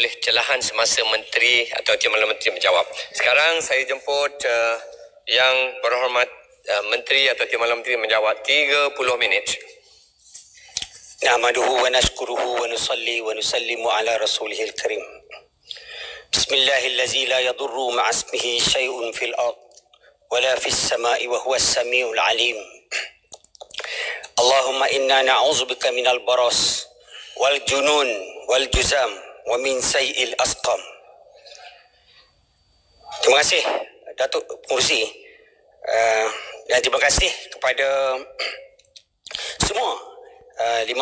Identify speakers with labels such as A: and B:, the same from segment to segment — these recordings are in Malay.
A: boleh celahan semasa menteri atau timbalan menteri menjawab. Sekarang saya jemput yang berhormat menteri atau timbalan menteri menjawab 30 minit.
B: Nahmaduhu wa nashkuruhu wa nusalli wa nusallimu ala rasulihil karim. Bismillahillazi la yadurru ma'asmihi syai'un fil ard wala fis sama'i wa huwas samiul alim. Allahumma inna na'udzubika minal baras wal junun wal juzam wa min sayyi'il asqam. Terima kasih Datuk Pengerusi, dan terima kasih kepada semua 15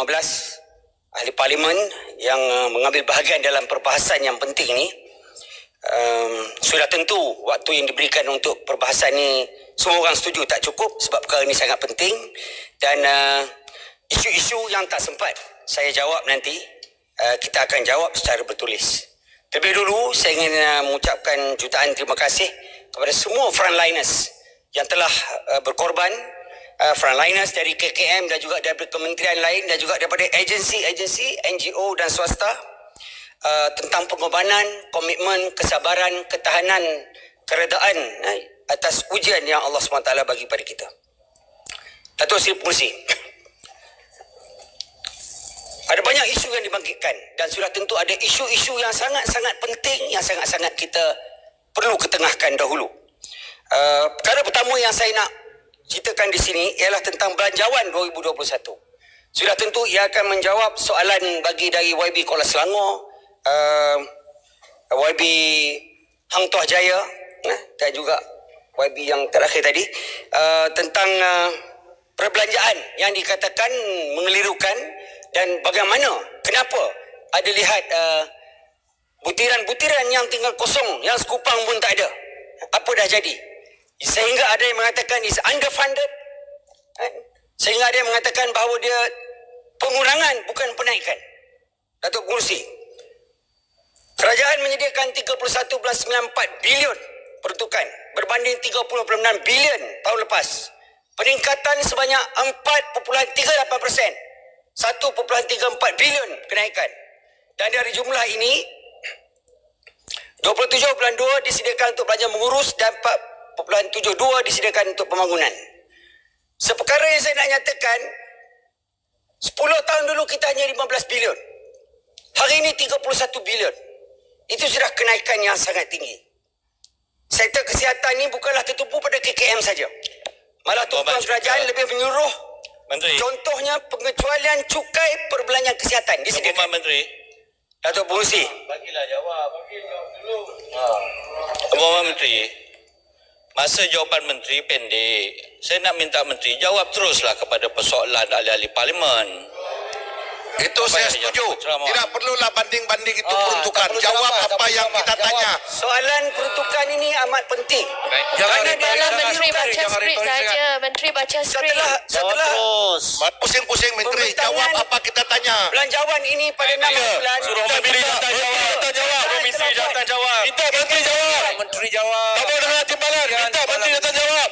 B: ahli parlimen yang mengambil bahagian dalam perbahasan yang penting ni. Sudah tentu waktu yang diberikan untuk perbahasan ni semua orang setuju tak cukup sebab perkara ini sangat penting, dan isu-isu yang tak sempat saya jawab nanti kita akan jawab secara bertulis. Terlebih dulu saya ingin mengucapkan jutaan terima kasih kepada semua frontliners yang telah berkorban, frontliners dari KKM dan juga dari kementerian lain dan juga daripada agensi-agensi NGO dan swasta, tentang pengorbanan, komitmen, kesabaran, ketahanan, keredaan atas ujian yang Allah SWT bagi pada kita. Datuk Seri Pengerusi, ada banyak isu yang dibangkitkan dan sudah tentu ada isu-isu yang sangat-sangat penting yang sangat-sangat kita perlu ketengahkan dahulu. Perkara pertama yang saya nak ceritakan di sini ialah tentang belanjawan 2021. Sudah tentu ia akan menjawab soalan bagi dari YB Kuala Selangor, YB Hang Tuah Jaya dan juga YB yang terakhir tadi, tentang perbelanjaan yang dikatakan mengelirukan dan bagaimana, kenapa ada lihat butiran-butiran yang tinggal kosong, yang sekupang pun tak ada. Apa dah jadi? Sehingga ada yang mengatakan is underfunded, sehingga ada yang mengatakan bahawa dia pengurangan bukan penaikan. Datuk Pengerusi, kerajaan menyediakan 31.94 bilion peruntukan berbanding 30.6 bilion tahun lepas. Peningkatan sebanyak 4.38%, 1.34 bilion kenaikan. Dan dari jumlah ini 27.2 disediakan untuk belanja mengurus dan 4.72 disediakan untuk pembangunan. Seperkara yang saya nak nyatakan, 10 tahun dulu kita hanya 15 bilion. Hari ini 31 bilion. Itu sudah kenaikan yang sangat tinggi. Sektor kesihatan ini bukanlah tertumpu pada KKM saja. Malah tumpuan kerajaan lebih menyeluruh. Menteri. Contohnya pengecualian cukai perbelanjaan kesihatan disediakan.
C: Menteri.
B: Datuk Pengerusi.
C: Bagilah jawab. Bagi jawab dulu. Menteri. Masa jawapan menteri pendek. Saya nak minta menteri jawab teruslah kepada persoalan ahli-ahli parlimen.
D: Itu saya setuju. Tidak perlulah banding-banding itu peruntukan. Jawab apa yang kita tanya.
B: Soalan peruntukan ini amat penting.
E: Kerana dalam Menteri baca skrip saja. Menteri baca skrip.
B: Setelah
D: pusing-pusing menteri, jawab apa kita tanya.
B: belanjawan ini pada 6 bulan.
C: Suruh menteri jantan jawab. Komisi jantan jawab. Minta menteri jawab. Menteri jawab. Tak boleh dengar timbalan. Minta menteri jantan jawab.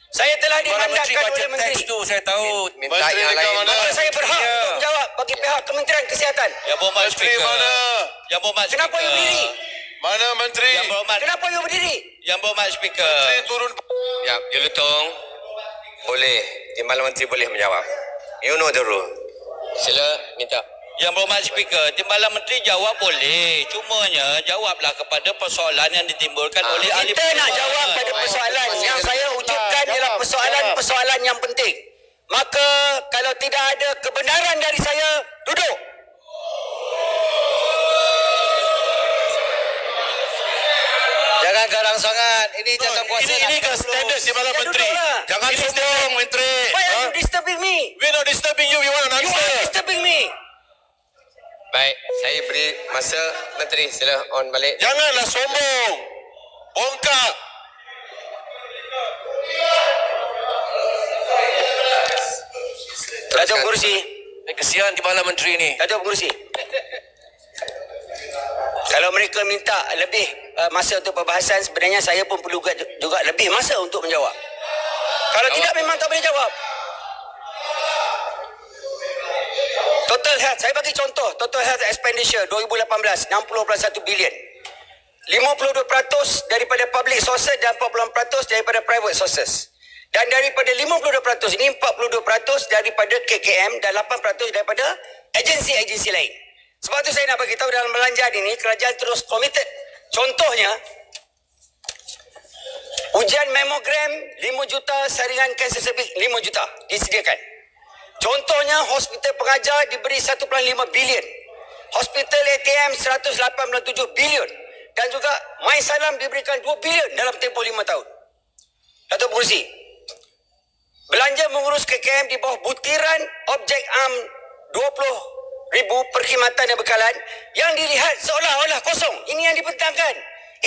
B: Saya telah dimandatkan oleh menteri.
C: Teks tu saya tahu.
A: Minta yang lain.
B: Maka saya berhak untuk menjawab bagi pihak Kementerian Kesihatan.
C: Yang berhormat speaker. Yang berhormat speaker.
B: Kenapa you berdiri?
D: Mana menteri?
C: Yang berhormat.
B: Kenapa you berdiri?
C: Yang berhormat speaker.
D: Menteri turun.
A: Ya, Julutong. Boleh. Timbalan menteri boleh menjawab. You know the rule. Sila minta.
C: Yang berhormat speaker, timbalan menteri jawab boleh. Cumanya jawablah kepada persoalan yang ditimbulkan oleh ahli
B: Kita nak jawab pada persoalan yang saya ucapkan ialah persoalan-persoalan yang penting. Maka kalau tidak ada kebenaran dari saya, duduk.
C: Jangan garang sangat. Ini jangan kuasa.
D: Ini kan standard timbalan menteri. Jangan sombong menteri.
B: Why are you disturbing me?
D: We not disturbing you. We want an
B: You
D: answer.
B: are disturbing me.
A: Baik, saya beri masa menteri. Sila on balik.
D: Janganlah sombong. Bongkak.
B: Datuk Pengerusi.
C: Kesian timbalan menteri ni.
B: Datuk Pengerusi. Kalau mereka minta lebih masa untuk perbahasan, sebenarnya saya pun perlu juga lebih masa untuk menjawab. Kalau tidak memang tak boleh jawab. Total health, saya bagi contoh total health expenditure 2018 60.1 bilion. 52% daripada public sources dan 40% daripada private sources. Dan daripada 52% ini 42% daripada KKM dan 8% daripada agensi-agensi lain. Sebab tu saya nak bagi tahu dalam belanjaan ini kerajaan terus komited. Contohnya ujian mamogram 5 juta, saringan kanser cervix 5 juta disediakan. Contohnya hospital pengajar diberi 1.5 bilion. Hospital ATM 187 bilion. Dan juga My Salam diberikan 2 bilion dalam tempoh 5 tahun. Datuk Pengerusi, belanja mengurus KKM di bawah butiran objek am 20,000 perkhidmatan dan bekalan yang dilihat seolah-olah kosong. Ini yang dibentangkan.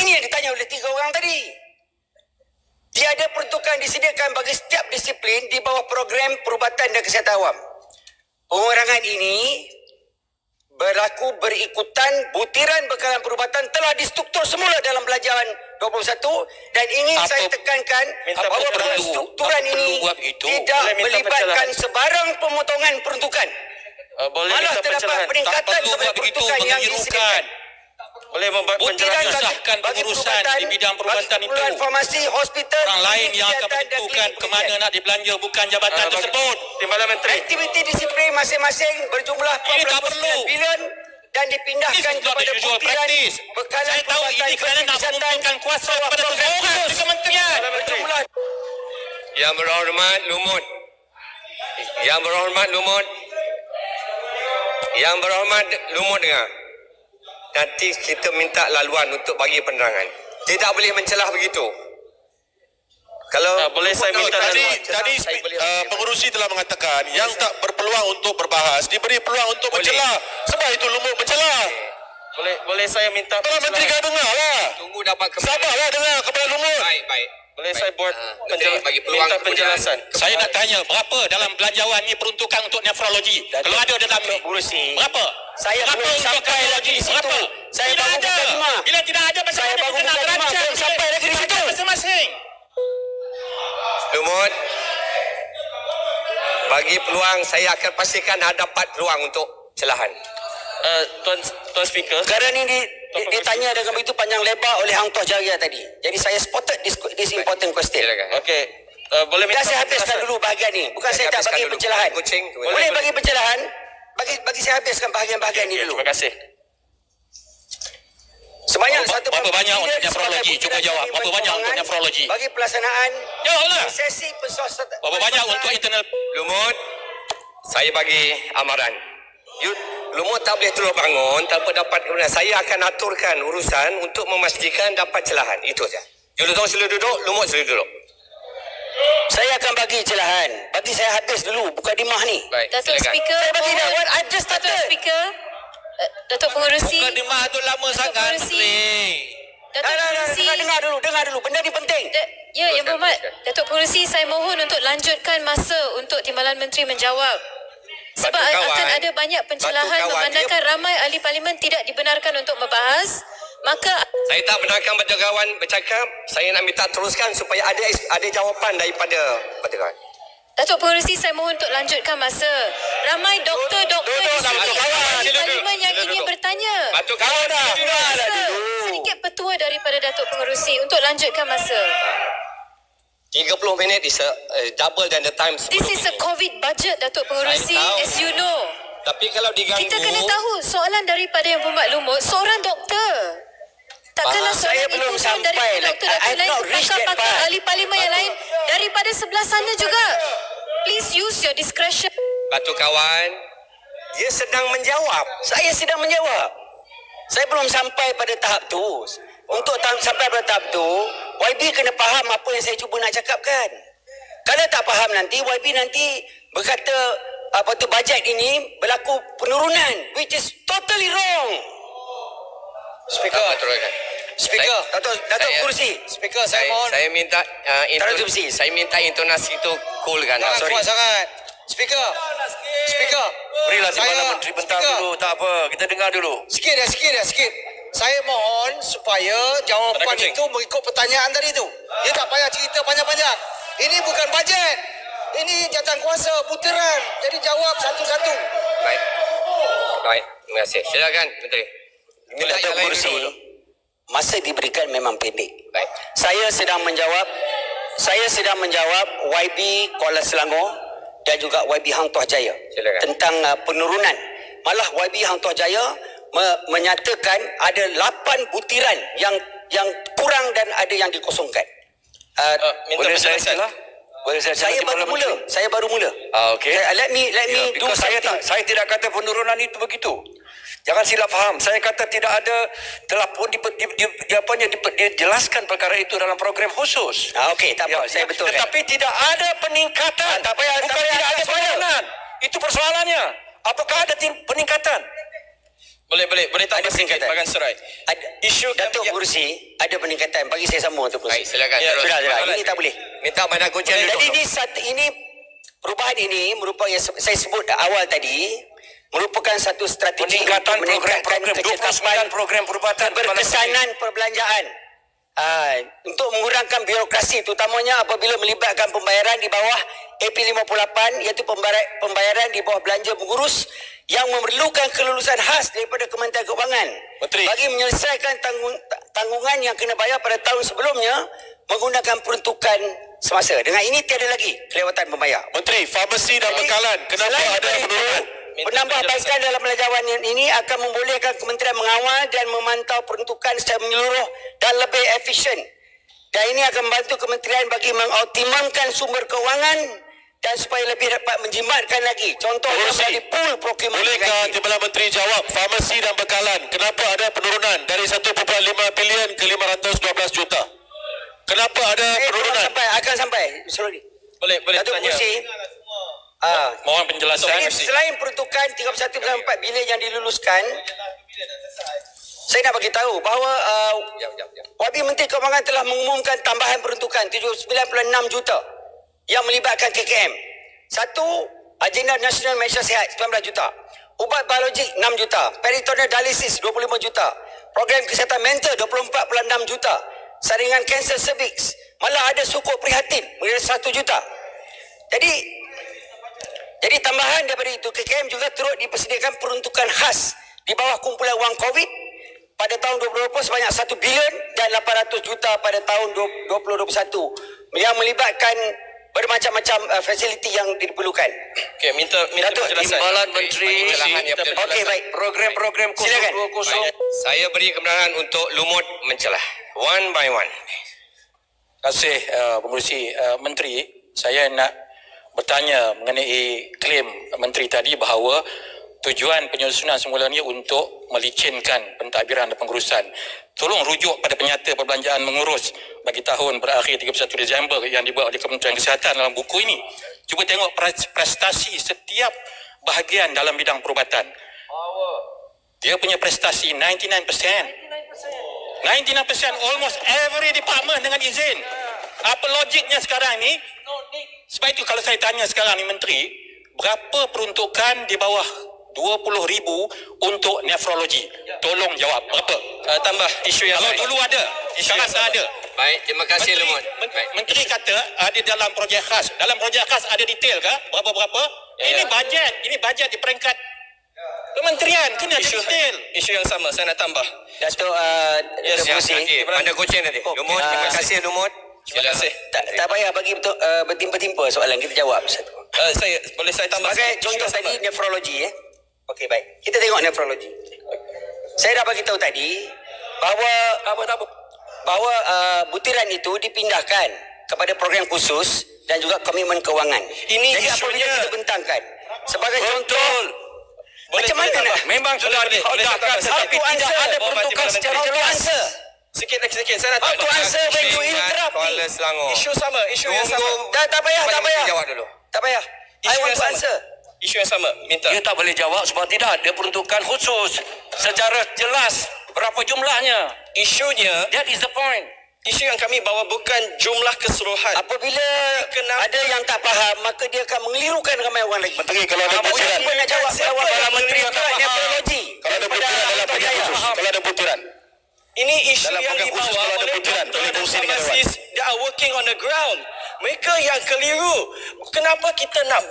B: Ini yang ditanya oleh 3 orang tadi. Tiada peruntukan disediakan bagi setiap disiplin di bawah program perubatan dan kesihatan awam. Pengurangan ini berlaku berikutan butiran bekalan perubatan telah distruktur semula dalam belanjaan 21 dan ingin saya tekankan bahawa penstrukturan ini tidak melibatkan sebarang pemotongan peruntukan. Malah terdapat peningkatan kepada peruntukan yang disediakan.
C: Boleh membuat menjelaskan pengurusan di bidang perubatan itu.
B: Farmasi, hospital,
C: orang lain yang akan menentukan ke mana nak dibelanja, bukan jabatan tersebut. Timbalan Menteri.
B: Aktiviti disiplin masing-masing berjumlah 49 bilion dan dipindahkan kepada butiran bekalan
C: saya tahu ini kerana nak mengumpulkan kuasa kepada seseorang di kementerian.
A: Yang berhormat Lumut. Yang berhormat Lumut. Yang berhormat Lumut dengar. Nanti kita minta laluan untuk bagi penerangan. Tidak boleh mencelah begitu. Kalau
C: boleh saya minta
D: tadi pengerusi telah mengatakan yang tak berpeluang untuk berbahas diberi peluang untuk mencelah. Sebab itu Lumut mencelah.
C: Boleh saya minta
D: Kepala Menteri kau dengar lah.
A: tunggu dapat
D: Sabarlah dengar Kepala Lumut.
A: Baik.
C: Boleh saya buat
A: bagi peluang
C: minta
A: kemudian.
C: penjelasan. Saya nak tanya berapa dalam belanjawan ni peruntukan untuk nefrologi? Kalau ada dalam ni. Berapa?
B: Saya
C: Berapa
B: belum
C: untuk
B: sampai lagi di situ.
C: Berapa?
B: Saya
C: Tidak
B: baru
C: ada.
B: buka rumah.
C: Bila tidak ada macam
B: Saya
C: mana
B: baru
C: kita nak
B: buka rumah,
C: berancang?
B: belum sampai lagi di situ.
C: Masing-masing.
A: Lumut, bagi peluang, saya akan pastikan dapat peluang untuk celahan.
C: Tuan Speaker.
B: Sekarang ini ditanya dengan begitu panjang lebar oleh Hang Tuah Jaria tadi. Jadi saya spotted this important question.
A: Silakan.
C: Okey. Boleh minta
B: Biar saya habiskan dulu bahagian ni. Bukan saya tak
A: habiskan
B: bagi
A: dulu.
B: pencerahan.
A: Kucing.
B: Boleh bagi pencerahan? Bagi saya habiskan bahagian-bahagian ni dulu.
C: Terima kasih.
B: Sebanyak
C: Berapa banyak untuk nefrologi? Cuba jawab. Berapa banyak untuk nefrologi?
B: Bagi pelaksanaan
C: Jawablah.
B: sesi pensuasatan.
C: Berapa banyak untuk internal?
A: Lumut, saya bagi amaran. Lumut tak boleh terus bangun tanpa dapat kemudian. Saya akan aturkan urusan untuk memastikan dapat celahan. Itu saja. Julutong sila duduk, Lumut sila duduk.
B: Saya akan bagi celahan. Bagi saya habis dulu. Bukan dimah ni.
A: Baik,
E: Datuk
A: silakan.
E: Speaker,
B: Saya bagi dah.
E: mohon.
B: What I just
E: Datuk
B: started.
E: Speaker, Datuk Pengerusi.
C: Bukan di mah tu lama sangat.
E: Pengerusi.
C: Menteri.
E: Datuk Pengerusi.
B: Dengar dulu. Benda ni penting.
E: Ya, Yang Berhormat, Datuk Pengerusi, saya mohon untuk lanjutkan masa untuk Timbalan Menteri menjawab. Sebab
A: Batu kawan.
E: akan ada banyak pencelahan
A: Batu kawan.
E: memandangkan ramai ahli parlimen tidak dibenarkan untuk membahas. Maka
A: Saya tak benarkan Batu Kawan bercakap. Saya nak minta teruskan supaya ada jawapan daripada Batu Kawan.
E: Datuk Pengerusi, saya mohon untuk lanjutkan masa. Ramai doktor-doktor di sini,
A: Batu Kawan.
E: ahli
A: Sila
E: parlimen yang
A: duduk.
E: ingin bertanya.
A: Batu Kawan dah.
E: Sedikit petua daripada Datuk Pengerusi untuk lanjutkan masa.
A: 30 minit is double than the time sebelum
E: This is a
A: ini.
E: COVID budget, Datuk Pengerusi,
A: Saya tahu.
E: as you know.
A: Tapi kalau diganggu,
E: Kita kena tahu soalan daripada Yang Berhormat Lumut, seorang doktor. Takkanlah
B: Saya
E: soalan
B: belum
E: itu
B: sampai
E: daripada
B: lagi.
E: doktor-doktor
B: I've
E: lain,
B: not reached that
E: pakar-pakar
B: part.
E: ahli parlimen yang lain daripada sebelah sana juga. Please use your discretion.
A: Batu Kawan, dia sedang menjawab.
B: Saya sedang menjawab. Saya belum sampai pada tahap tu. Untuk sampai pada tahap tu, YB kena faham apa yang saya cuba nak cakapkan. Kalau tak faham nanti, YB nanti berkata bajet ini berlaku penurunan, which is totally wrong.
A: Speaker, teruskan.
B: Speaker, Datuk Kursi.
A: Speaker, saya minta
B: Datuk Kursi.
A: saya minta intonasi itu coolkan. Sorry.
B: sangat. Speaker.
C: Berilah Timbalan Menteri bentang dulu. Tak apa. Kita dengar dulu.
F: Sikit. Saya mohon supaya jawapan
C: Kucing.
F: itu mengikut pertanyaan tadi tu. Dia tak payah cerita panjang-panjang. Ini bukan bajet. Ini jawatan kuasa, putaran. Jadi jawab satu-satu.
A: Baik. Baik, terima kasih. Silakan Menteri. Minta
B: Datuk
A: yang lain
B: Pengerusi,
A: dulu.
B: masa diberikan memang pendek.
A: Baik.
B: Saya sedang menjawab YB Kuala Selangor dan juga YB Hang Tuah Jaya
A: Silakan.
B: tentang penurunan. Malah YB Hang Tuah Jaya menyatakan ada 8 butiran yang kurang dan ada yang dikosongkan.
C: Minta penjelasan.
B: Saya baru mula.
G: Okey.
B: Let me do
G: Because
B: something.
G: saya tidak kata penurunan itu begitu. Jangan silap faham. Saya kata tidak ada telah pun dijelaskan perkara itu dalam program khusus.
B: Okey, tak apa. Saya betulkan.
G: Tetapi tidak ada peningkatan.
B: Tak payah,
G: Bukan
B: tak payah,
G: tidak ada
B: ada soalan.
G: penurunan. Itu persoalannya. Apakah ada peningkatan?
C: Boleh tambah
B: Ada
C: sikit
B: peningkatan.
C: Bagan Serai. Isu
B: Datuk Pengerusi, ada peningkatan. Bagi saya sambung Datuk
A: Baik,
B: Pengerusi.
A: silakan.
C: Ya,
A: Terus.
B: Sudah. Ini tak boleh.
A: Minta Bandar Kuncen duduk.
B: Jadi perubahan ini merupakan yang saya sebut awal tadi, merupakan satu strategi
G: Peningkatan
B: untuk meningkatkan
G: program 29 program perubatan
B: keberkesanan perbelanjaan. Untuk mengurangkan birokrasi, terutamanya apabila melibatkan pembayaran di bawah AP58, iaitu pembayaran di bawah belanja mengurus yang memerlukan kelulusan khas daripada Kementerian Keuangan.
C: Menteri.
B: Bagi menyelesaikan tanggungan yang kena bayar pada tahun sebelumnya menggunakan peruntukan semasa. Dengan ini tiada lagi kelewatan membayar.
D: Menteri, farmasi dan bekalan, kenapa
B: Selain
D: ada
B: daripada itu,
D: penurunan?
B: penambahbaikan dalam belanjawan ini akan membolehkan kementerian mengawal dan memantau peruntukan secara menyeluruh dan lebih efisien. Dan ini akan membantu kementerian bagi mengoptimumkan sumber keuangan dan supaya lebih dapat menjimatkan lagi. Contohnya
D: Pengerusi,
B: melalui pool procurement.
D: Bolehkah Timbalan Menteri jawab farmasi dan bekalan kenapa ada penurunan dari 1.5 bilion ke 512 juta? Kenapa ada penurunan?
B: Akan sampai. Slowly.
C: Boleh
B: Datuk
C: tanya.
B: Pengerusi,
C: Mohon penjelasan.
B: selain peruntukan 31.4 bilion yang diluluskan, saya nak bagi tahu bahawa Wakil Menteri Keuangan telah mengumumkan tambahan peruntukan 79.6 juta yang melibatkan KKM. Satu, agenda nasional Malaysia Sihat 19 juta. Ubat biologik 6 juta. Peritoneal dialisis 25 juta. Program kesihatan mental 24.6 juta. Saringan kanser cervix. Malah ada sukuk prihatin menjadi 1 juta. Jadi tambahan daripada itu, KKM juga turut dipersediakan peruntukan khas di bawah kumpulan wang COVID pada tahun 2020 sebanyak 1 bilion dan 800 juta pada tahun 2021 yang melibatkan bermacam-macam fasiliti yang diperlukan.
C: Okey, minta
B: Datuk,
C: penjelasan.
G: Timbalan Menteri.
B: Okey, baik.
G: Program-program
B: Silakan.
G: 020.
A: Saya beri kebenaran untuk Lumut mencelah. One by one.
H: Terima kasih Pengerusi. Menteri, saya nak bertanya mengenai klaim Menteri tadi bahawa tujuan penyusunan semula ini untuk melicinkan pentadbiran dan pengurusan. Tolong rujuk pada penyata perbelanjaan mengurus bagi tahun berakhir 31 Disember yang dibuat oleh Kementerian Kesihatan dalam buku ini. Cuba tengok prestasi setiap bahagian dalam bidang perubatan. Dia punya prestasi 99%. 99%, almost every department dengan izin. Apa logiknya sekarang ni? Sebab itu kalau saya tanya sekarang ni Menteri, berapa peruntukan di bawah 20,000 untuk nefrologi? Tolong jawab, berapa?
C: Tambah isu yang
H: Kalau
C: lain.
H: dulu ada, sekarang tak ada.
A: Baik, terima kasih Lumut. Baik.
H: Menteri kata ada dalam projek khas. Dalam projek khas ada detail ke? Berapa-berapa? Ini bajet di peringkat kementerian. Kena ada detail.
C: Isu yang sama, saya nak tambah.
B: Datuk
A: Yang
B: Pengerusi,
A: tadi, Bandar Kuncen tadi. Lumut, terima kasih Lumut.
C: Terima kasih.
B: tak payah bagi bertimpa-timpa soalan, kita jawab satu.
C: Boleh saya tambah
B: Sebagai
C: sikit?
B: contoh
C: Isu yang
B: tadi
C: sama.
B: nefrologi Okey, baik. Kita tengok nefrologi. Saya dah bagi tahu tadi bahawa butiran itu dipindahkan kepada program khusus dan juga komitmen keuangan.
C: Ini
B: jadi apabila
C: isunya.
B: kita bentangkan sebagai contoh
C: Boleh,
B: macam mana
C: boleh
B: nak?
C: tambah.
G: Memang sudah
C: Boleh
G: dihadapkan
C: tambah.
G: tetapi
B: Satu
G: tidak
B: answer.
G: ada
C: Bawa
G: peruntukan
C: Timbalan
G: secara
C: Menteri.
B: Satu
G: jelas.
B: answer.
C: Sikit lagi, saya nak
B: How
C: tambah.
B: to answer when you
A: Ingat
B: interrupt
A: Kuala
B: me?
A: Selangor.
C: Isu sama, isu yang sama.
B: Tak payah, tak payah.
A: Jawab dulu.
B: Tak payah. I
C: Isu
B: want
C: yang
B: to
C: sama.
B: answer.
C: Isu yang sama, minta.
G: Dia tak boleh jawab sebab tidak ada peruntukan khusus secara jelas berapa jumlahnya.
C: Isunya,
G: That is the point.
C: isu yang kami bawa bukan jumlah keseluruhan.
B: Apabila
C: Kenapa?
B: ada yang tak faham, maka dia akan mengelirukan ramai orang lagi.
D: Menteri, kalau ada butiran,
B: Siapa nak jawab?
C: Siapa
B: Jawab
C: yang
B: Menteri
C: mengelirukan?
B: yang nefrologi.
D: kalau ada butiran dalam program khusus, kalau ada butiran.
C: Ini isu
D: Dalam
C: yang
D: program khusus
C: dibawa
D: kalau ada
C: oleh
D: butiran,
C: doktor
D: boleh
C: dan
D: kongsi dengan
C: farmasis that are working on the ground.
I: Mereka yang keliru. Kenapa kita nak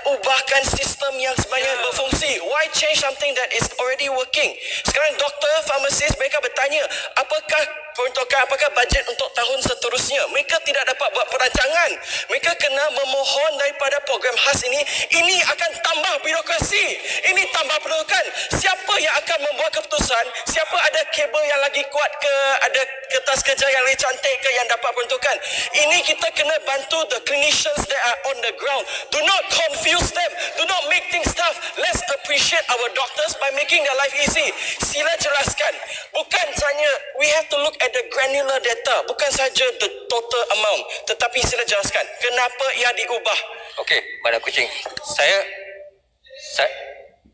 I: ubahkan sistem yang sebenarnya berfungsi? Why change something that is already working? Sekarang doktor, farmasis, mereka bertanya, apakah peruntukan, apakah bajet untuk tahun seterusnya? Mereka tidak dapat buat perancangan. Mereka kena memohon daripada program khas ini. Ini akan tambah birokrasi. Ini tambah pendudukan. Siapa yang akan membuat keputusan? Siapa ada kabel yang lagi kuat ke, ada kertas kerja yang lebih cantik ke yang dapat peruntukan? Ini kita kena bantu the clinicians that are on the ground. Do not confuse them. Do not make things tough. Let's appreciate our doctors by making their life easy. Sila jelaskan. Bukan saja, we have to look at the granular data. Bukan saja the total amount. Tetapi sila jelaskan. Kenapa ia diubah?
A: Okey, Badan Kucing. Saya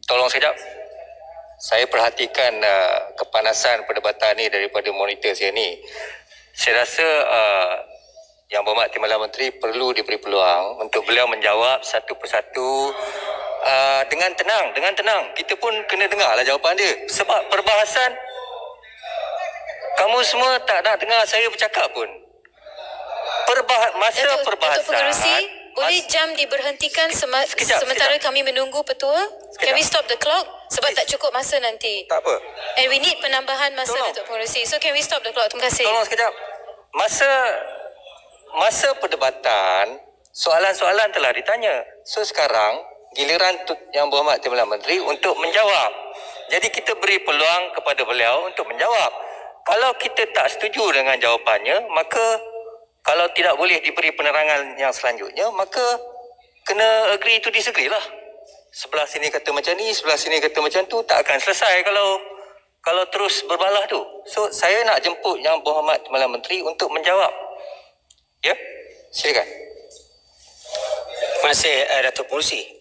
A: tolong sekejap. Saya perhatikan kepanasan perdebatan ni daripada monitor saya ni. Saya rasa Yang Berhormat Timbalan Menteri perlu diberi peluang untuk beliau menjawab satu persatu dengan tenang. Kita pun kena dengarlah jawapan dia. Sebab perbahasan, kamu semua tak nak dengar saya bercakap pun. Masa perbahasan.
E: Datuk Pengerusi, boleh jam diberhentikan sementara kami menunggu petua? Can we stop the clock? Sebab tak cukup masa nanti.
A: Tak apa.
E: And we need penambahan masa, Datuk Pengerusi. So can we stop the clock? Terima kasih.
A: Tolong sekejap. Masa perdebatan, soalan-soalan telah ditanya. So sekarang, giliran Yang Berhormat Timbalan Menteri untuk menjawab. Jadi kita beri peluang kepada beliau untuk menjawab. Kalau kita tak setuju dengan jawapannya, maka kalau tidak boleh diberi penerangan yang selanjutnya, maka kena agree to disagree lah. Sebelah sini kata macam ni, sebelah sini kata macam tu, tak akan selesai kalau terus berbalah tu. So saya nak jemput Yang Berhormat Timbalan Menteri untuk menjawab. Ya, silakan.
B: Terima kasih Datuk Pengerusi.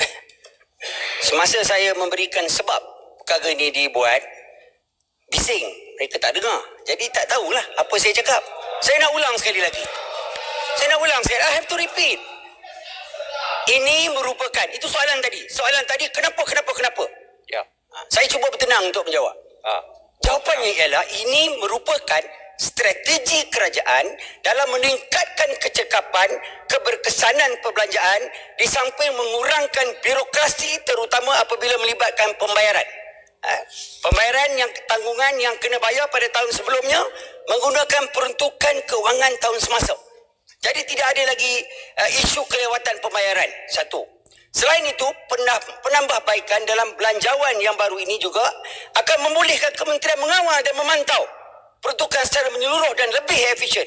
B: Semasa saya memberikan sebab perkara ini dibuat, bising, mereka tak dengar. Jadi tak tahulah apa saya cakap. Saya nak ulang sekali lagi. I have to repeat. Ini merupakan, itu soalan tadi, kenapa?
A: Ya.
B: Saya cuba bertenang untuk menjawab. Jawapannya ialah ini merupakan strategi kerajaan dalam meningkatkan kecekapan, keberkesanan perbelanjaan di samping mengurangkan birokrasi terutama apabila melibatkan pembayaran. Pembayaran yang tanggungan yang kena bayar pada tahun sebelumnya menggunakan peruntukan kewangan tahun semasa. Jadi tidak ada lagi isu kelewatan pembayaran. Satu. Selain itu, penambahbaikan dalam belanjawan yang baru ini juga akan membolehkan kementerian mengawal dan memantau peruntukan secara menyeluruh dan lebih efisien.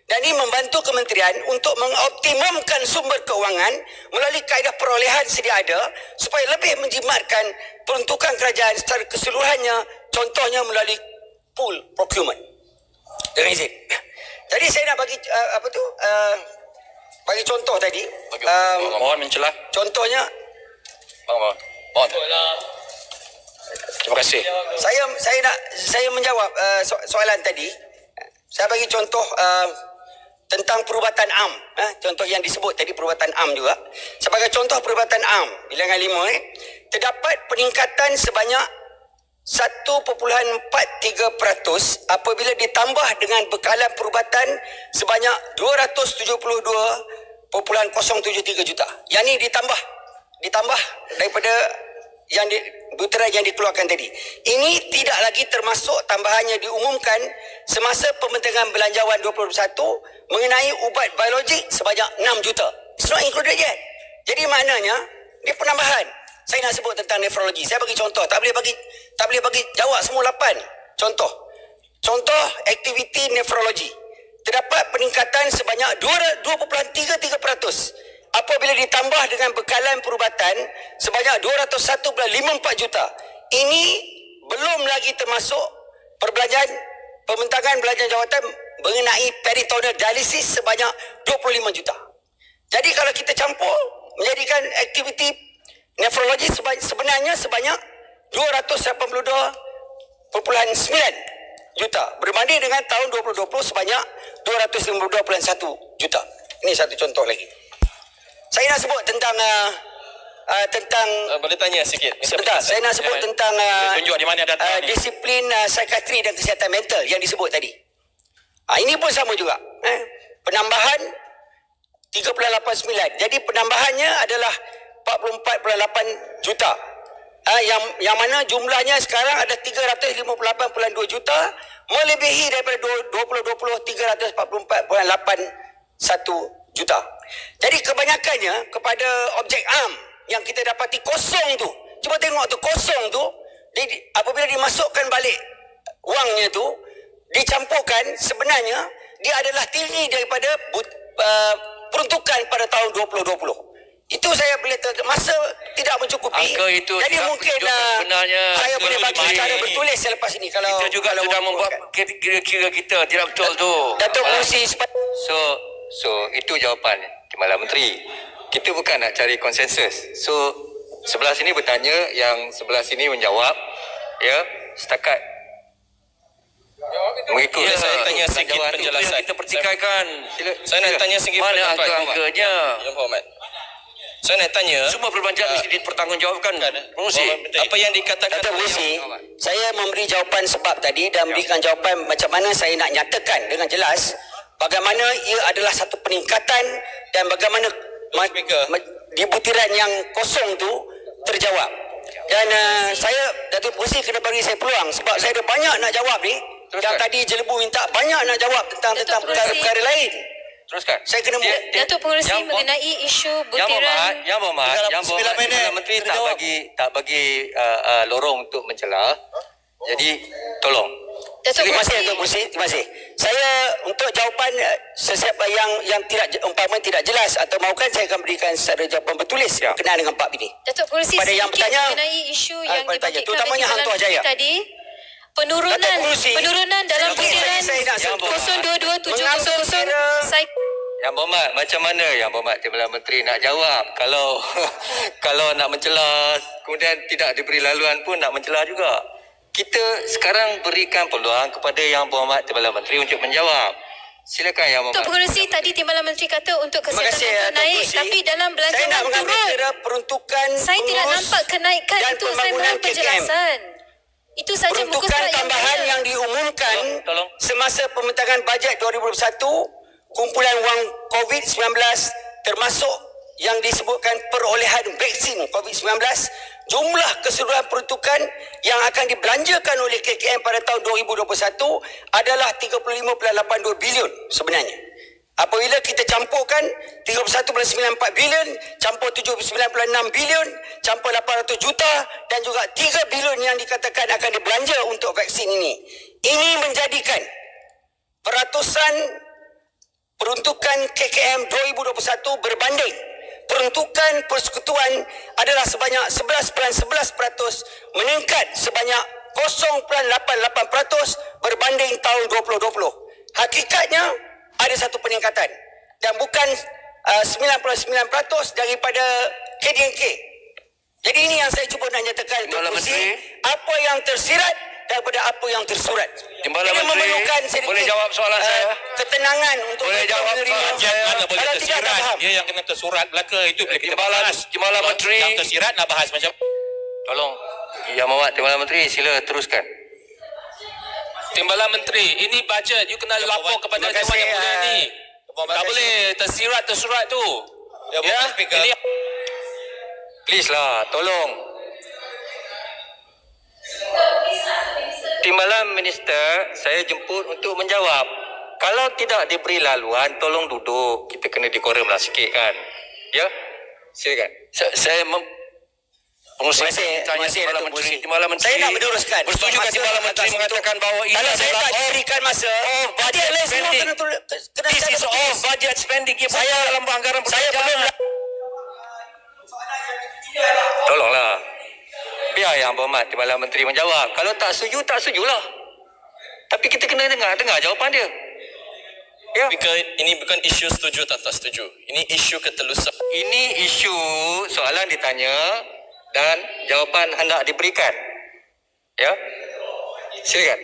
B: Dan ini membantu kementerian untuk mengoptimumkan sumber keuangan melalui kaedah perolehan sedia ada supaya lebih menjimatkan peruntukan kerajaan secara keseluruhannya, contohnya melalui pool procurement. Dengan izin. Jadi saya nak bagi bagi contoh tadi.
H: Mohon mencelah.
B: Contohnya,
H: Mohon. Terima kasih.
B: saya menjawab soalan tadi. Saya bagi contoh tentang perubatan am. Contoh yang disebut tadi perubatan am juga. Sebagai contoh perubatan am, bilangan 5, terdapat peningkatan sebanyak 1.43% apabila ditambah dengan bekalan perubatan sebanyak 272.073 juta. Yang ini ditambah daripada butiran yang dikeluarkan tadi. Ini tidak lagi termasuk tambahan yang diumumkan semasa pembentangan belanjawan 2021 mengenai ubat biologik sebanyak 6 juta. It's not included yet. Jadi maknanya ini penambahan. Saya nak sebut tentang nefrologi. Saya bagi contoh. Tak boleh bagi jawab semua 8. Contoh aktiviti nefrologi. Terdapat peningkatan sebanyak 2.33% apabila ditambah dengan bekalan perubatan sebanyak 201.54 juta. Ini belum lagi termasuk pembentangan belanjaan jawatan mengenai peritoneal dialisis sebanyak 25 juta. Jadi kalau kita campur menjadikan aktiviti nefrologi sebenarnya sebanyak 282.9 juta berbanding dengan tahun 2020 sebanyak 252.1 juta. Ini satu contoh lagi. Saya nak sebut tentang
A: Boleh tanya sikit?
B: sebentar, saya nak sebut tentang
H: Tunjuk di mana data ni.
B: disiplin psikiatri dan kesihatan mental yang disebut tadi. Ini pun sama juga. Penambahan 3.89. Jadi penambahannya adalah 44.8 juta. Yang mana jumlahnya sekarang ada 358.2 juta, melebihi daripada 2020 344.81 juta. Jadi kebanyakannya kepada objek am yang kita dapati kosong tu. Cuba tengok tu, kosong tu, apabila dimasukkan balik wangnya tu, dicampurkan, sebenarnya dia adalah tinggi daripada peruntukan pada tahun 2020. Itu saya boleh masa tidak mencukupi.
D: Angka itu
B: jadi
D: juga
B: mungkin
D: sebenarnya
B: saya boleh bagi
D: lebih
B: secara
D: baik.
B: bertulis selepas ini kalau
D: Kita juga
B: kalau
D: sudah membuat
B: membuatkan.
D: kira-kira kita tidak betul tu.
B: Datuk Pengerusi
A: So itu jawapan Timbalan Menteri. Kita bukan nak cari konsensus. So sebelah sini bertanya, yang sebelah sini menjawab. Ya, setakat mengikut
I: Saya tanya sikit
A: jawab tu.
I: penjelasan.
D: Kita pertikaikan.
I: Saya nak tanya sikit
D: Mana
I: pendapat,
D: angka-angkanya?
I: Yang Berhormat. Saya nak tanya
D: Semua perbelanjaan mesti dipertanggungjawabkan. Pengerusi.
I: apa yang dikatakan
B: Datuk
I: oleh
B: Pengerusi, saya memberi jawapan sebab tadi dan memberikan jawapan macam mana saya nak nyatakan dengan jelas bagaimana ia adalah satu peningkatan dan bagaimana di butiran yang kosong tu terjawab. Dan saya, Datuk Pengerusi kena bagi saya peluang sebab saya ada banyak nak jawab ni. Yang tadi Jelebu minta banyak nak jawab tentang perkara-perkara lain.
A: Teruskan.
B: Saya kena
E: Datuk Pengerusi mengenai isu butiran
A: Yang Berhormat, Timbalan Menteri tak bagi lorong untuk mencela. Jadi tolong.
E: Datuk
B: Terima kasih
E: Pengerusi
B: Datuk Pengerusi. Terima kasih. Saya untuk jawapan sesiapa yang tidak umpama tidak jelas atau mahukan, saya akan berikan secara jawapan bertulis berkenaan dengan Pak ini.
E: Datuk Pengerusi
B: Pada yang
E: sedikit
B: bertanya,
E: mengenai isu yang
B: bertanya,
E: dibangkitkan
B: terutamanya
E: oleh
B: Hang Tuah Jaya.
E: tadi, penurunan
B: Datuk Pengerusi,
E: dalam
B: sedikit
E: butiran
B: saya nak sentuh.
E: 022700 saya
A: Yang Berhormat, macam mana Yang Berhormat Timbalan Menteri nak jawab kalau nak mencela kemudian tidak diberi laluan pun nak mencela juga. Kita sekarang berikan peluang kepada Yang Berhormat Timbalan Menteri untuk menjawab. Silakan Yang
E: Datuk
A: Berhormat.
E: Pengerusi tadi Timbalan Menteri kata untuk
B: Terima
E: kesihatan
B: kasih
E: untuk
B: Datuk
E: naik,
B: Pengerusi.
E: tapi dalam
B: Saya
E: belanjawan
B: nak mengambil
E: turun.
B: kira peruntukan
E: Saya tidak
B: pengurus
E: nampak kenaikan
B: dan
E: itu. Saya
B: pembangunan
E: mohon
B: KKM.
E: penjelasan. Itu saja muka
B: Peruntukan
E: surat yang
B: tambahan
E: ada.
B: yang diumumkan
A: Tolong.
B: semasa pembentangan bajet 2021, kumpulan wang COVID-19 termasuk yang disebutkan perolehan vaksin COVID-19, jumlah keseluruhan peruntukan yang akan dibelanjakan oleh KKM pada tahun 2021 adalah 35.82 bilion sebenarnya. Apabila kita campurkan 31.94 bilion, campur 79.6 bilion, campur 800 juta dan juga 3 bilion yang dikatakan akan dibelanja untuk vaksin ini. Ini menjadikan peratusan peruntukan KKM 2021 berbanding peruntukan persekutuan adalah sebanyak 11.11%, meningkat sebanyak 0.88% berbanding tahun 2020. Hakikatnya ada satu peningkatan dan bukan 9.9% daripada KDNK. Jadi ini yang saya cuba nak nyatakan Datuk Pengerusi, apa yang tersirat daripada apa yang tersurat.
D: Timbalan
B: Ini
D: Menteri,
B: memerlukan sedikit
D: boleh jawab soalan saya?
B: ketenangan untuk
D: Boleh
B: kita
D: jawab
B: menerima.
D: soalan saya?
H: Mana boleh
B: Kalau tidak, tak
H: tersirat?
B: faham.
H: Dia yang kena tersurat belaka itu boleh kita bahas.
D: Timbalan Menteri.
H: Yang tersirat nak bahas macam
A: Tolong Yang Berhormat Timbalan Menteri, sila teruskan.
H: Timbalan Menteri, ini bajet you kena lapor kepada
B: Terima
H: Dewan
B: kasih,
H: Yang Mulia ni.
B: terima
H: Tak
B: kasih.
H: boleh tersurat tu.
I: Ya, Speaker.
H: Ini
A: Please lah, tolong. Timbalan Minister, saya jemput untuk menjawab. Kalau tidak diberi laluan, tolong duduk. Kita kena dekorum lah sikit kan. Ya? Silakan.
D: Saya Pengerusi,
B: Terima kasih,
D: Timbalan
B: Datuk
D: Menteri.
B: Pengerusi.
D: Timbalan Menteri.
B: Saya nak meneruskan.
D: Bersetuju
B: Sebab
D: ke Timbalan
B: masa
D: Menteri
B: atas
D: mengatakan bahawa ini
B: kalau saya
D: adalah
B: tak diberikan masa,
D: budget
B: dia semua
D: spending.
B: kena
D: This is
B: secara
D: all budget spending. Ia
B: Saya-
D: bukan dalam anggaran
B: saya belum
D: perbelanjaan.
A: Tolonglah. Biar Yang Berhormat Timbalan Menteri menjawab. Kalau tak setuju, tak setujulah. Tapi kita kena dengar jawapan dia. Ya.
I: Speaker, ini bukan isu setuju tak setuju. Ini isu ketelusan.
A: Ini isu soalan ditanya dan jawapan hendak diberikan. Ya. Silakan.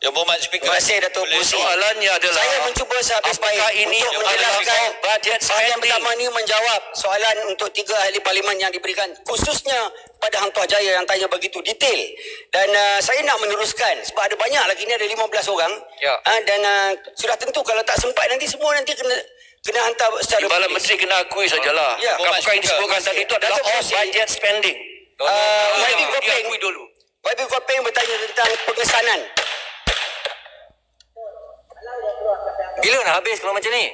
I: Yang Berhormat Speaker.
B: Terima kasih Datuk Pengerusi.
D: Soalannya adalah
B: Saya mencuba sehabis baik
D: apakah ini
B: untuk
D: adalah
B: menjelaskan
D: budget
B: bahagian
D: spending?
B: pertama ini menjawab soalan untuk 3 ahli parlimen yang diberikan khususnya pada Hang Tuah Jaya yang tanya begitu detail. Dan saya nak meneruskan sebab ada banyak lagi ni, ada 15 orang.
A: Ya.
B: Dan sudah tentu kalau tak sempat nanti semua nanti kena kena hantar secara
G: Timbalan
B: tulis.
G: menteri kena akui sajalah.
B: Ya.
G: Apakah yang disebutkan tadi itu adalah
B: Datuk
G: off
B: Seri-
G: budget spending.
B: YB Kopeng
G: Diakui dulu.
B: YB Kopeng bertanya tentang pengesanan.
G: Bila nak habis kalau macam ni?